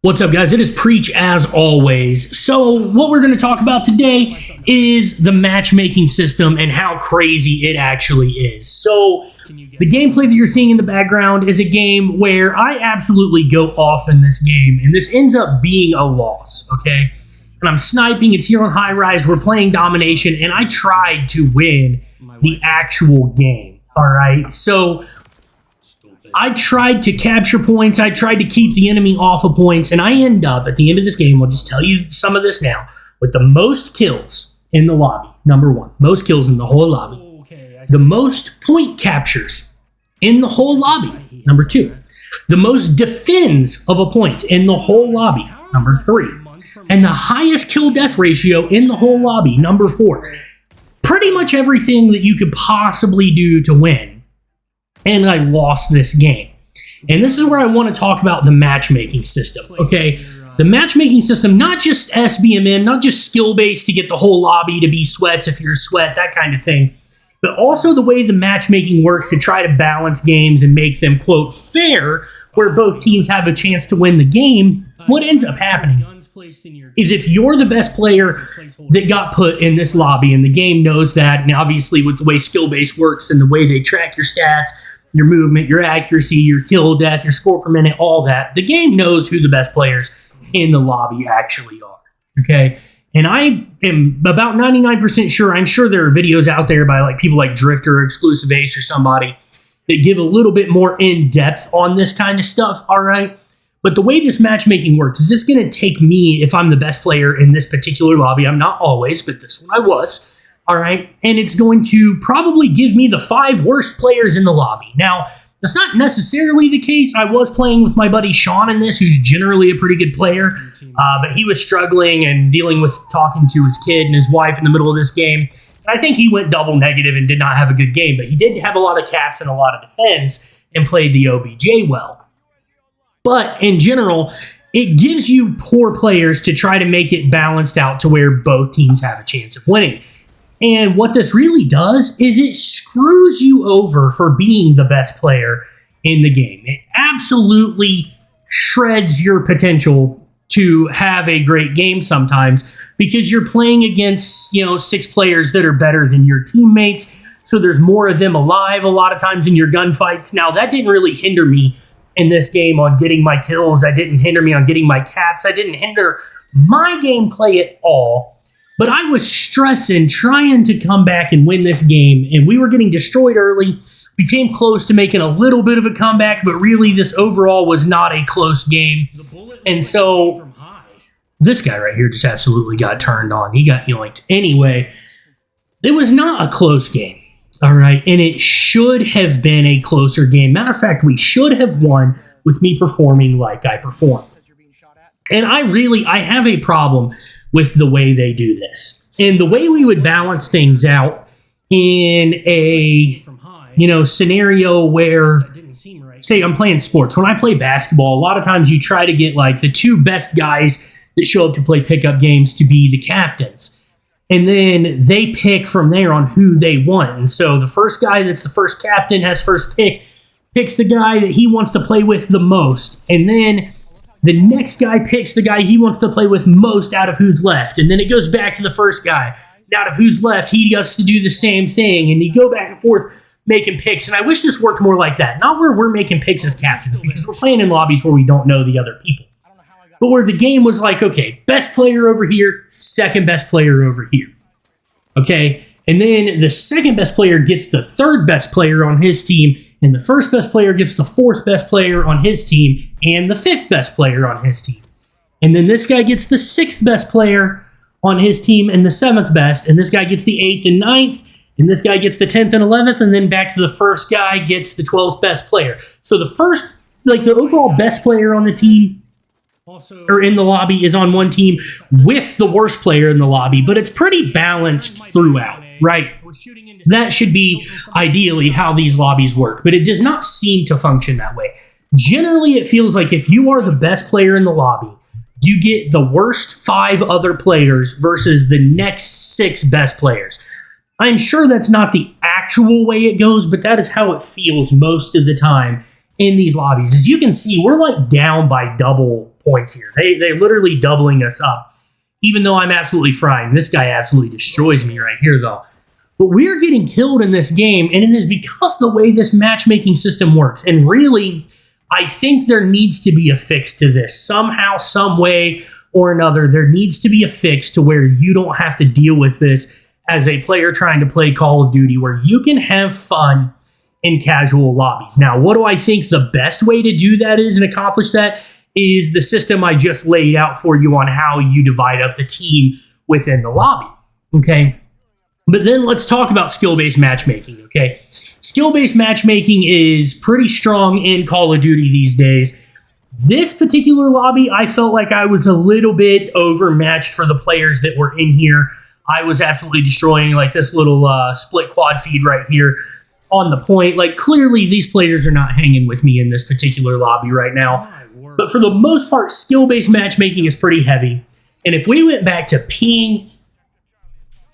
What's up, guys? It is Preach as always. So what we're going to talk about today is the matchmaking system and how crazy it actually is. So the gameplay that you're seeing in the background is a game where I absolutely go off in this game, and this ends up being a loss, okay? And I'm sniping. It's here on high rise. We're playing domination, and I tried to win the actual game, all right? So I tried to capture points. I tried to keep the enemy off of points, and I end up, at the end of this game, I'll just tell you some of this now, with the most kills in the lobby, number one. Most kills in the whole lobby. The most point captures in the whole lobby, number two. The most defends of a point in the whole lobby, number three. And the highest kill-death ratio in the whole lobby, number four. Pretty much everything that you could possibly do to win. And I lost this game. And this is where I want to talk about the matchmaking system, okay? The matchmaking system, not just SBMM, not just skill-based to get the whole lobby to be sweats if you're a sweat, that kind of thing, but also the way the matchmaking works to try to balance games and make them, quote, fair, where both teams have a chance to win the game. What ends up happening is if you're the best player that got put in this lobby, and the game knows that, and obviously with the way skill-based works and the way they track your stats, your movement, your accuracy, your kill death, your score per minute, all that, the game knows who the best players in the lobby actually are, okay? And I am about 99% sure, I'm sure there are videos out there by like people like Drifter or Exclusive Ace or somebody that give a little bit more in-depth on this kind of stuff, all right? But the way this matchmaking works is this going to take me, if I'm the best player in this particular lobby, I'm not always, but this one I was, all right? And it's going to probably give me the 5 worst players in the lobby. Now, that's not necessarily the case. I was playing with my buddy Sean in this, who's generally a pretty good player, but he was struggling and dealing with talking to his kid and his wife in the middle of this game. And I think he went double negative and did not have a good game, but he did have a lot of caps and a lot of defense and played the OBJ well. But in general, it gives you poor players to try to make it balanced out to where both teams have a chance of winning. And what this really does is it screws you over for being the best player in the game. It absolutely shreds your potential to have a great game sometimes because you're playing against, 6 players that are better than your teammates. So there's more of them alive a lot of times in your gunfights. Now, that didn't really hinder me in this game on getting my kills. That didn't hinder me on getting my caps. That didn't hinder my gameplay at all. But I was stressing, trying to come back and win this game, and we were getting destroyed early. We came close to making a little bit of a comeback, but really this overall was not a close game. And so this guy right here just absolutely got turned on. He got yoinked. Anyway, it was not a close game. All right, and it should have been a closer game. Matter of fact, we should have won with me performing like I performed. And I have a problem with the way they do this. And the way we would balance things out in a, scenario where, say I'm playing sports. When I play basketball, a lot of times you try to get like the 2 best guys that show up to play pickup games to be the captains. And then they pick from there on who they want. And so the first guy that's the first captain has first pick, picks the guy that he wants to play with the most. And then the next guy picks the guy he wants to play with most out of who's left. And then it goes back to the first guy. Out of who's left, he has to do the same thing. And you go back and forth making picks. And I wish this worked more like that. Not where we're making picks as captains, because we're playing in lobbies where we don't know the other people. But where the game was like, okay, best player over here, second best player over here. Okay? And then the second best player gets the third best player on his team, and the first best player gets the fourth best player on his team, and the fifth best player on his team. And then this guy gets the sixth best player on his team, and the seventh best, and this guy gets the 8th and 9th, and this guy gets the 10th and 11th, and then back to the first guy gets the 12th best player. So the first, the overall best player on the team or in the lobby is on one team with the worst player in the lobby, but it's pretty balanced throughout, right? That should be ideally how these lobbies work, but it does not seem to function that way. Generally, it feels like if you are the best player in the lobby, you get the worst 5 other players versus the next 6 best players. I'm sure that's not the actual way it goes, but that is how it feels most of the time in these lobbies. As you can see, we're like down by double points here. They're literally doubling us up. Even though I'm absolutely frying. This guy absolutely destroys me right here, though. But we're getting killed in this game, and it is because the way this matchmaking system works. And really, I think there needs to be a fix to this. Somehow, some way or another, there needs to be a fix to where you don't have to deal with this as a player trying to play Call of Duty, where you can have fun in casual lobbies. Now, what do I think the best way to do that is and accomplish that is the system I just laid out for you on how you divide up the team within the lobby, okay? But then let's talk about skill-based matchmaking, okay? Skill-based matchmaking is pretty strong in Call of Duty these days. This particular lobby, I felt like I was a little bit overmatched for the players that were in here. I was absolutely destroying like this little split quad feed right here on the point. Like, clearly these players are not hanging with me in this particular lobby right now. But for the most part, skill-based matchmaking is pretty heavy. And if we went back to ping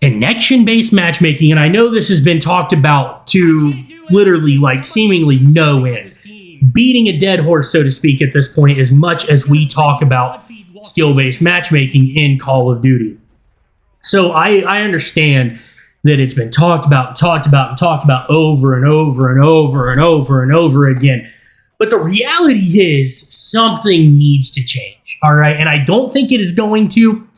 connection-based matchmaking, and I know this has been talked about to literally like seemingly no end, beating a dead horse, so to speak, at this point, as much as we talk about skill-based matchmaking in Call of Duty. So I understand that it's been talked about over and over and over and over and over again. But the reality is something needs to change, all right? And I don't think it is going to,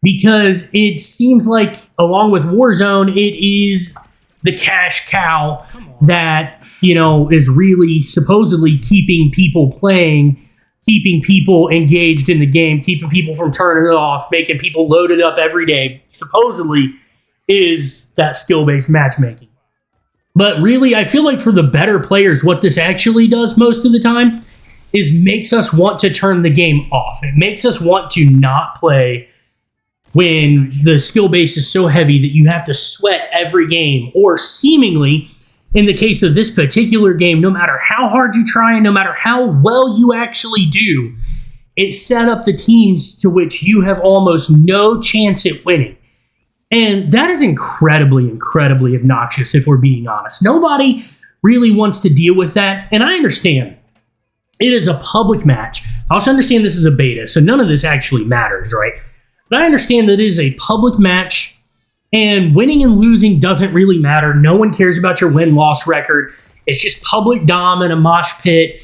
because it seems like, along with Warzone, it is the cash cow that, you know, is really supposedly keeping people playing, keeping people engaged in the game, keeping people from turning it off, making people loaded up every day, supposedly is that skill-based matchmaking. But really, I feel like for the better players, what this actually does most of the time is makes us want to turn the game off. It makes us want to not play when the skill base is so heavy that you have to sweat every game, or seemingly, in the case of this particular game, no matter how hard you try and no matter how well you actually do, it set up the teams to which you have almost no chance at winning. And that is incredibly, incredibly obnoxious, if we're being honest. Nobody really wants to deal with that, and I understand. It is a public match. I also understand this is a beta, so none of this actually matters, right? But I understand that it is a public match, and winning and losing doesn't really matter. No one cares about your win-loss record. It's just public dom in a mosh pit.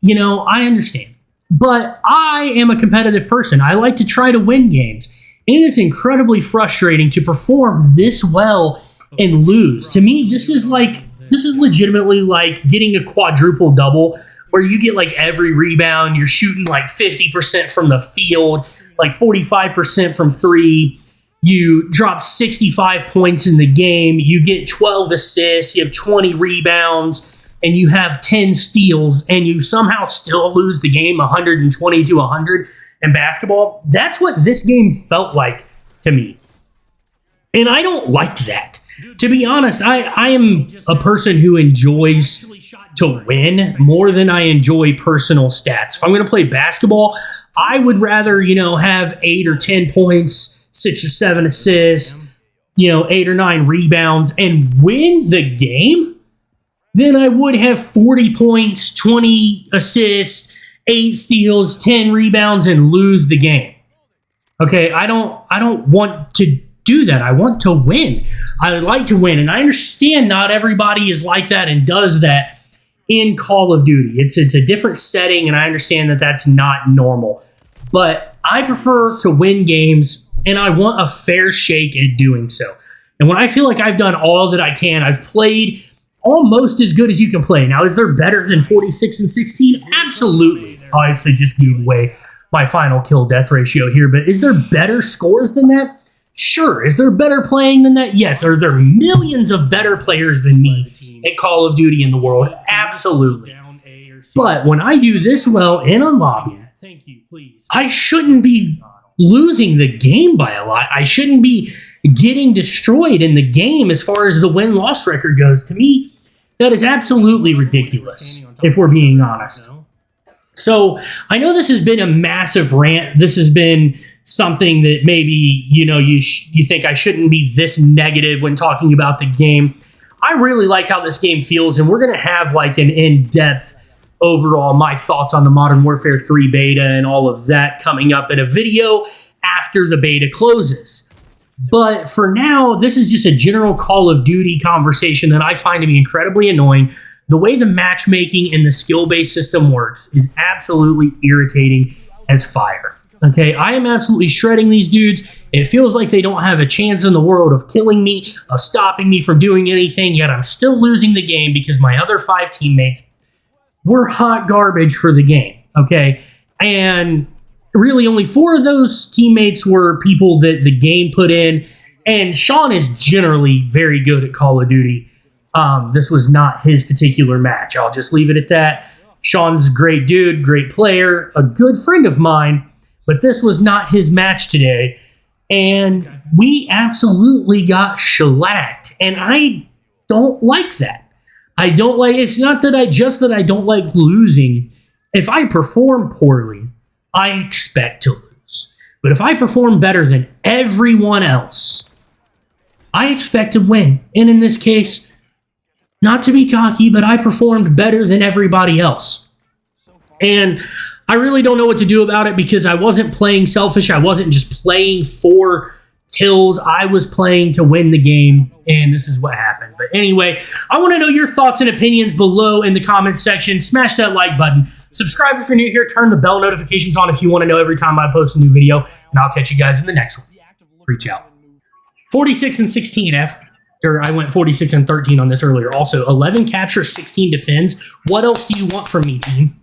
You know, I understand. But I am a competitive person. I like to try to win games. And it is incredibly frustrating to perform this well and lose. To me, this is legitimately like getting a quadruple double, where you get like every rebound, you're shooting like 50% from the field, like 45% from three. You drop 65 points in the game. You get 12 assists. You have 20 rebounds, and you have 10 steals, and you somehow still lose the game 120 to 100 in basketball. That's what this game felt like to me. And I don't like that. To be honest, I am a person who enjoys to win more than I enjoy personal stats. If I'm going to play basketball, I would rather, have 8 or 10 points, 6 or 7 assists, 8 or 9 rebounds, and win the game than I would have 40 points, 20 assists, 8 steals, 10 rebounds, and lose the game. Okay, I don't want to do that. I want to win. I like to win, and I understand not everybody is like that and does that in Call of Duty. It's a different setting, and I understand that that's not normal. But I prefer to win games, and I want a fair shake at doing so. And when I feel like I've done all that I can, I've played almost as good as you can play. Now, is there better than 46 and 16? Absolutely. Obviously, just gave away my final kill-death ratio here, but is there better scores than that? Sure. Is there better playing than that? Yes. Are there millions of better players than me at Call of Duty in the world? Absolutely. But when I do this well in a lobby, I shouldn't be losing the game by a lot. I shouldn't be getting destroyed in the game as far as the win-loss record goes. To me, that is absolutely ridiculous, if we're being honest. So I know this has been a massive rant. This has been something that maybe, you think I shouldn't be this negative when talking about the game. I really like how this game feels, and we're going to have like an in-depth overall my thoughts on the Modern Warfare 3 beta and all of that coming up in a video after the beta closes. But for now, this is just a general Call of Duty conversation that I find to be incredibly annoying. The way the matchmaking and the skill-based system works is absolutely irritating as fire. Okay, I am absolutely shredding these dudes. It feels like they don't have a chance in the world of killing me, of stopping me from doing anything, yet I'm still losing the game because my other 5 teammates were hot garbage for the game, okay? And really only 4 of those teammates were people that the game put in, and Sean is generally very good at Call of Duty. This was not his particular match. I'll just leave it at that. Sean's a great dude, great player, a good friend of mine, but this was not his match today. And we absolutely got shellacked. And I don't like that. I don't like, it's not that I don't like losing. If I perform poorly, I expect to lose. But if I perform better than everyone else, I expect to win. And in this case, not to be cocky, but I performed better than everybody else. And I really don't know what to do about it because I wasn't playing selfish. I wasn't just playing for kills. I was playing to win the game, and this is what happened. But anyway, I want to know your thoughts and opinions below in the comments section. Smash that like button. Subscribe if you're new here. Turn the bell notifications on if you want to know every time I post a new video, and I'll catch you guys in the next one. Reach out. 46 and 16, or I went 46 and 13 on this earlier. Also, 11 capture, 16 defends. What else do you want from me, team?